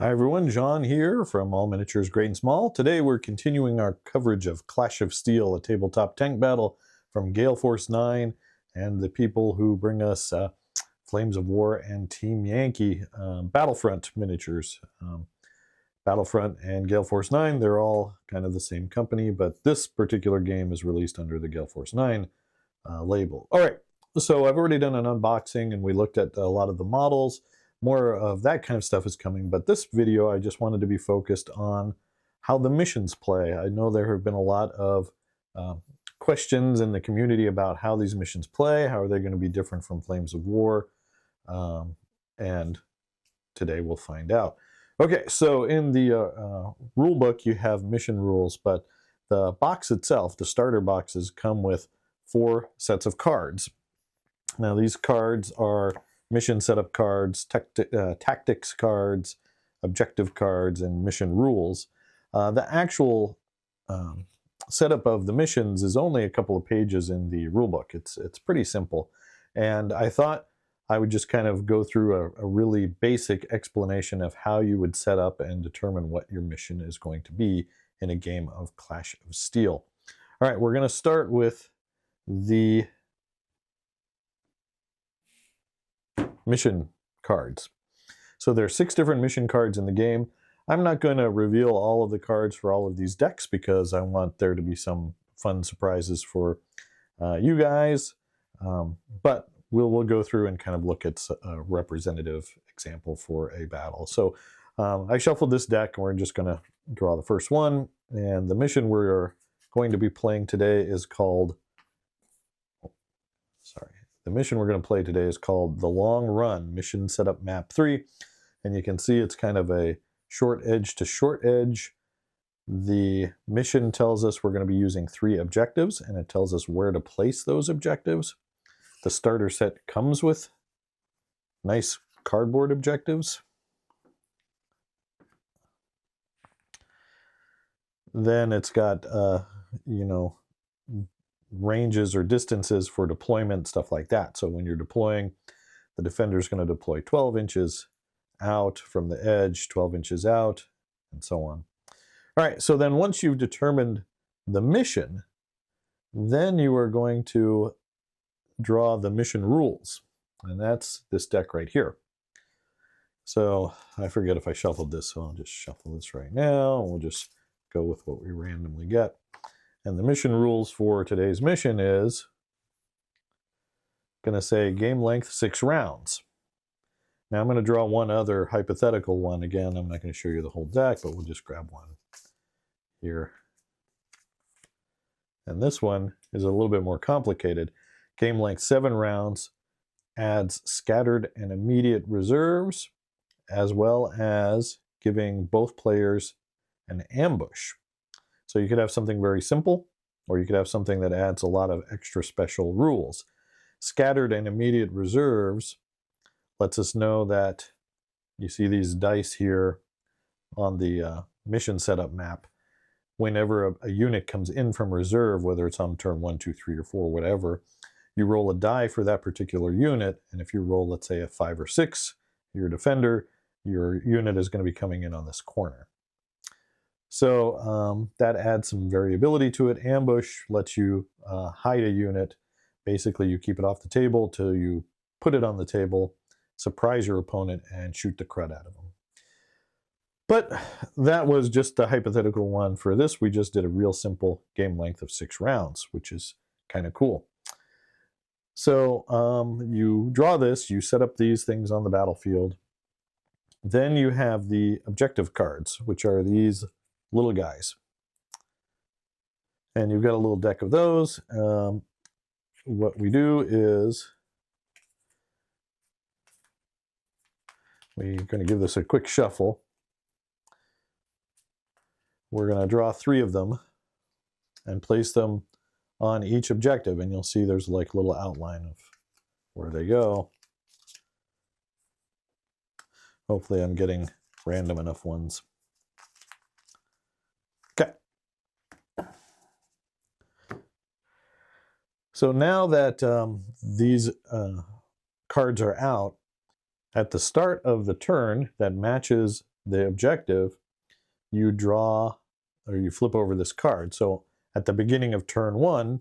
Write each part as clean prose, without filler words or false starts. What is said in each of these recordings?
Hi everyone, John here from All Miniatures Great and Small. Today we're continuing our coverage of Clash of Steel, a tabletop tank battle from Galeforce 9 and the people who bring us Flames of War and Team Yankee Battlefront miniatures. Battlefront and Galeforce 9, they're all kind of the same company, but this particular game is released under the Galeforce 9 label. All right, so I've already done an unboxing and we looked at a lot of the models. More of that kind of stuff is coming, but this video I just wanted to be focused on how the missions play. I know there have been a lot of questions in the community about how these missions play, how are they going to be different from Flames of War, and today we'll find out. Okay, so in the rule book you have mission rules, but the box itself, the starter boxes, come with 4 sets of cards. Now these cards are mission setup cards, tactics cards, objective cards, and mission rules. The actual setup of the missions is only a couple of pages in the rulebook. It's pretty simple. And I thought I would just kind of go through a really basic explanation of how you would set up and determine what your mission is going to be in a game of Clash of Steel. All right, we're going to start with the mission cards. So there are 6 different mission cards in the game. I'm not going to reveal all of the cards for all of these decks because I want there to be some fun surprises for you guys. But we'll go through and kind of look at a representative example for a battle. So I shuffled this deck and we're just going to draw the first one. And the mission we're going to be playing today is called, the mission we're going to play today is called The Long Run, Mission Setup Map 3. And you can see it's kind of a short edge to short edge. The mission tells us we're going to be using 3 objectives, and it tells us where to place those objectives. The starter set comes with nice cardboard objectives. Then it's got, ranges or distances for deployment, stuff like that. So when you're deploying, the defender is going to deploy 12 inches out from the edge, 12 inches out, and so on. All right, so then once you've determined the mission, then you are going to draw the mission rules, and that's this deck right here. So I forget if I shuffled this, so I'll just shuffle this right now, and we'll just go with what we randomly get. And the mission rules for today's mission is going to say game length 6 rounds. Now I'm going to draw one other hypothetical one. Again, I'm not going to show you the whole deck, but we'll just grab one here. And this one is a little bit more complicated. Game length 7 rounds adds scattered and immediate reserves, as well as giving both players an ambush. So you could have something very simple, or you could have something that adds a lot of extra special rules. Scattered and immediate reserves lets us know that you see these dice here on the mission setup map. Whenever a unit comes in from reserve, whether it's on turn 1, 2, 3, or 4, whatever, you roll a die for that particular unit, and if you roll, let's say, a 5 or 6, you're a defender, your unit is going to be coming in on this corner. So that adds some variability to it. Ambush lets you hide a unit. Basically, you keep it off the table till you put it on the table, surprise your opponent, and shoot the crud out of them. But that was just a hypothetical one. For this, we just did a real simple game length of 6 rounds, which is kind of cool. So you draw this, you set up these things on the battlefield. Then you have the objective cards, which are these little guys. And you've got a little deck of those. What we do is we're going to give this a quick shuffle. We're going to draw 3 of them and place them on each objective, and you'll see there's like a little outline of where they go. Hopefully I'm getting random enough ones. Okay. So now that these cards are out, at the start of the turn that matches the objective, you draw or you flip over this card. So at the beginning of turn 1,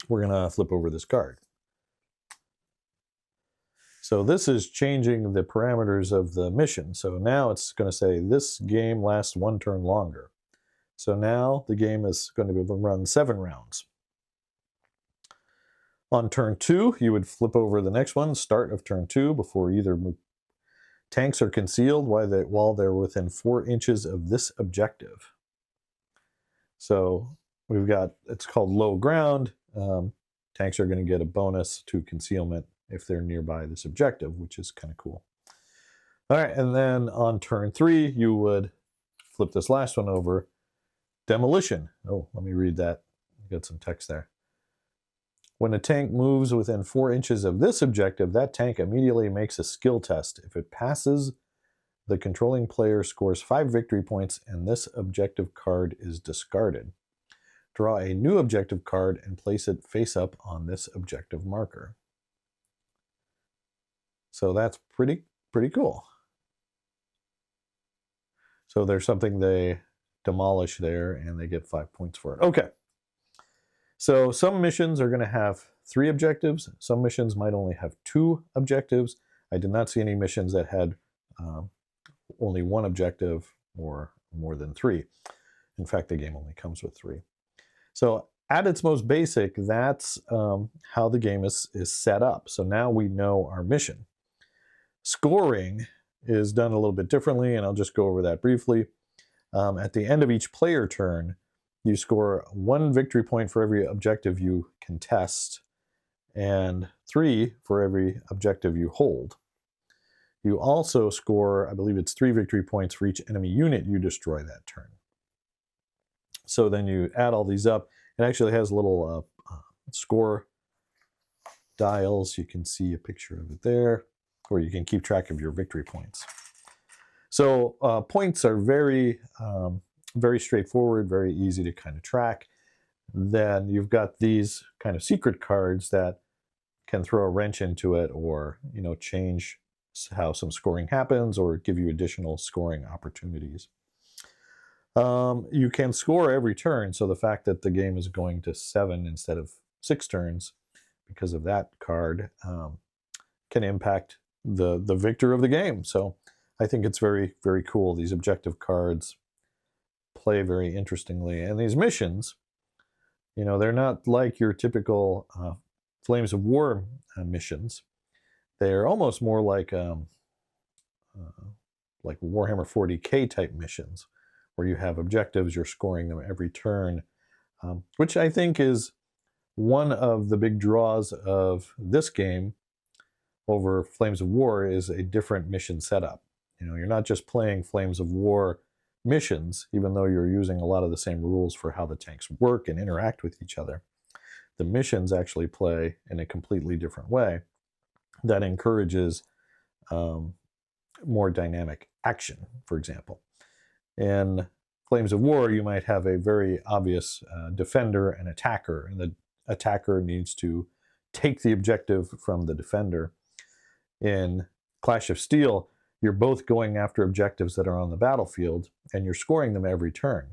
we're going to flip over this card. So this is changing the parameters of the mission. So now it's going to say this game lasts 1 turn longer. So now the game is going to be able to run 7 rounds. On turn 2, you would flip over the next one, start of turn 2, before either tanks are concealed while they're within 4 inches of this objective. So we've got, it's called low ground. Tanks are going to get a bonus to concealment if they're nearby this objective, which is kind of cool. All right, and then on turn 3, you would flip this last one over. Demolition. Oh, let me read that. Got some text there. When a tank moves within 4 inches of this objective, that tank immediately makes a skill test. If it passes, the controlling player scores 5 victory points, and this objective card is discarded. Draw a new objective card and place it face up on this objective marker. So that's pretty cool. So there's something they demolish there, and they get 5 points for it. Okay. So some missions are going to have 3 objectives. Some missions might only have 2 objectives. I did not see any missions that had only 1 objective or more than 3. In fact, the game only comes with 3. So at its most basic, that's how the game is set up. So now we know our mission. Scoring is done a little bit differently, and I'll just go over that briefly. At the end of each player turn, you score 1 victory point for every objective you contest, and 3 for every objective you hold. You also score, I believe it's 3 victory points for each enemy unit you destroy that turn. So then you add all these up. It actually has little score dials. You can see a picture of it there, or you can keep track of your victory points. So points are very straightforward, very easy to kind of track. Then you've got these kind of secret cards that can throw a wrench into it, or change how some scoring happens, or give you additional scoring opportunities. You can score every turn, so the fact that the game is going to 7 instead of 6 turns because of that card can impact the victor of the game. So I think it's very cool. These objective cards play very interestingly, and these missions, they're not like your typical Flames of War missions. They're almost more like Warhammer 40K type missions, where you have objectives, you're scoring them every turn, which I think is one of the big draws of this game over Flames of War, is a different mission setup. You're not just playing Flames of War missions, even though you're using a lot of the same rules for how the tanks work and interact with each other. The missions actually play in a completely different way that encourages more dynamic action, for example. In Flames of War, you might have a very obvious defender and attacker, and the attacker needs to take the objective from the defender. In Clash of Steel, you're both going after objectives that are on the battlefield, and you're scoring them every turn.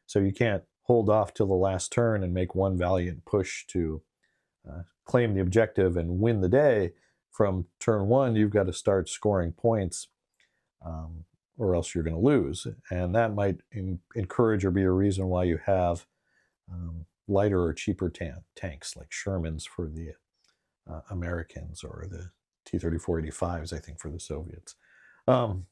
So you can't hold off till the last turn and make one valiant push to claim the objective and win the day. From turn 1, you've got to start scoring points, or else you're going to lose. And that might encourage or be a reason why you have lighter or cheaper tanks, like Shermans for the Americans, or the T-34-85s, I think, for the Soviets. And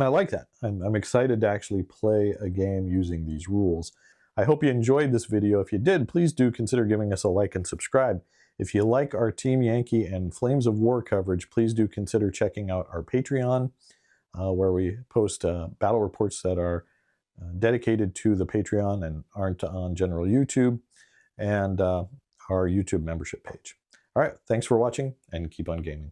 I like that. I'm excited to actually play a game using these rules. I hope you enjoyed this video. If you did, please do consider giving us a like and subscribe. If you like our Team Yankee and Flames of War coverage, please do consider checking out our Patreon, where we post battle reports that are dedicated to the Patreon and aren't on general YouTube, and our YouTube membership page. All right, thanks for watching, and keep on gaming.